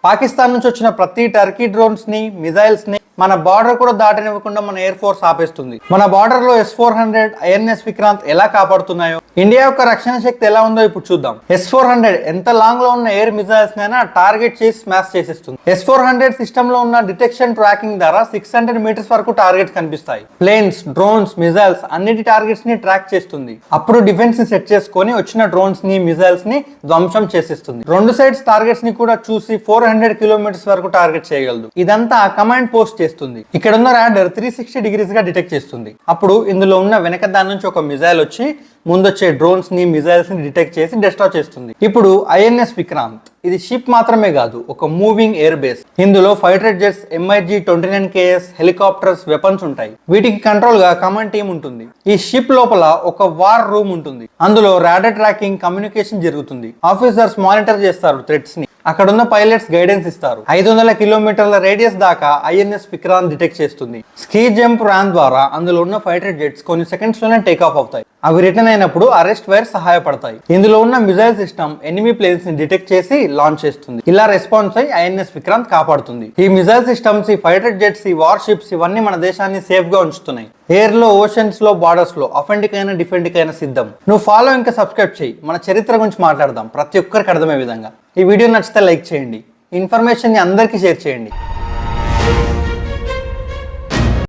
పాకిస్తాన్ నుంచి వచ్చిన ప్రతి టర్కీ డ్రోన్స్ ని, మిజైల్స్ ని మన బార్డర్ కూడా దాటనివ్వకుండా మన ఎయిర్ ఫోర్స్ ఆపేస్తుంది. మన బార్డర్ లో S-400, INS విక్రాంత్ ఎలా కాపాడుతున్నాయో, ఇండియా యొక్క రక్షణ శక్తి ఎలా ఉందో ఇప్పుడు చూద్దాం. S-400 ఎంత లాంగ్ లో ఉన్న ఎయిర్ మిజైల్స్ నైనా టార్గెట్ చేసి స్మాష్ చేసేస్తుంది. S-400 సిస్టమ్ లో ఉన్న డిటెక్షన్ ట్రాకింగ్ ద్వారా 600 మీటర్స్ వరకు టార్గెట్ కనిపిస్తాయి. ప్లేన్స్, డ్రోన్స్, మిజైల్స్ అన్నిటి టార్గెట్స్ ని ట్రాక్ చేస్తుంది. అప్పుడు డిఫెన్స్ ని సెట్ చేసుకొని వచ్చిన డ్రోన్స్ ని, మిజైల్స్ ని ధ్వంసం చేసేస్తుంది. రెండు సైడ్స్ టార్గెట్స్ ని కూడా చూసి 400 కిలోమీటర్స్ వరకు టార్గెట్ చేయగలదు. ఇదంతా కమాండ్ పోస్ట్ చేస్తుంది. ఇక్కడ ఉన్న రాడర్ 360 డిగ్రీస్ గా డిటెక్ట్ చేస్తుంది. అప్పుడు ఇందులో ఉన్న వెనక దాని నుంచి ఒక మిజైల్ వచ్చి ముందొచ్చే డ్రోన్స్ ని, మిజైల్స్ ని డిటెక్ట్ చేసి డిస్ట్రాయ్ చేస్తుంది. ఇప్పుడు INS విక్రాంత్ ఇది షిప్ మాత్రమే కాదు, ఒక మూవింగ్ ఎయిర్ బేస్. ఇందులో fighter jets, MiG-29KS helicopters, weapons ఉంటాయి. వీటికి కంట్రోల్ గా కమాండ్ టీమ్ ఉంటుంది. ఈ షిప్ లోపల ఒక వార్ రూమ్ ఉంటుంది. అందులో రాడర్ ట్రాకింగ్, కమ్యూనికేషన్ జరుగుతుంది. ఆఫీసర్స్ మానిటర్ చేస్తారు థ్రెట్స్ ని. అక్కడున్న పైలట్స్ గైడెన్స్ ఇస్తారు. 500 కిలోమీటర్ల రేడియస్ దాకా INS విక్రాంత్ డిటెక్ట్ చేస్తుంది. స్కీ జంప్ ర్యాన్ ద్వారా అందులో ఉన్న ఫైటర్ జెట్స్ కొన్ని సెకండ్స్ లోనే టేక్ ఆఫ్ అవుతాయి. అవి రిటర్న్ అయినప్పుడు అరెస్ట్ వైర్ సహాయపడతాయి. ఇందులో ఉన్న మిజైల్ సిస్టమ్ ఎనిమీ ప్లేన్స్ ని డిటెక్ట్ చేసి లాంచ్ చేస్తుంది. ఇలా రెస్పాన్స్ అయి INS విక్రాంత్ కాపాడుతుంది. ఈ మిజైల్ సిస్టమ్స్, ఈ ఫైటర్ జెట్స్, ఈ వార్ షిప్స్ ఇవన్నీ మన దేశాన్ని సేఫ్ గా ఉంచుతున్నాయి. ఎయిర్ లో, ఓషన్స్ లో, బార్డర్స్ లో అఫెండిక్ అయినా డిఫెండిక్ అయినా సిద్ధం. నువ్వు ఫాలో ఇంకా సబ్స్క్రైబ్ చేయి. మన చరిత్ర గురించి మాట్లాడదాం ప్రతి ఒక్కరికి అర్థమయ్యే విధంగా. ఈ వీడియో నచ్చితే లైక్ చేయండి. ఇన్ఫర్మేషన్ ని అందరికీ షేర్ చేయండి.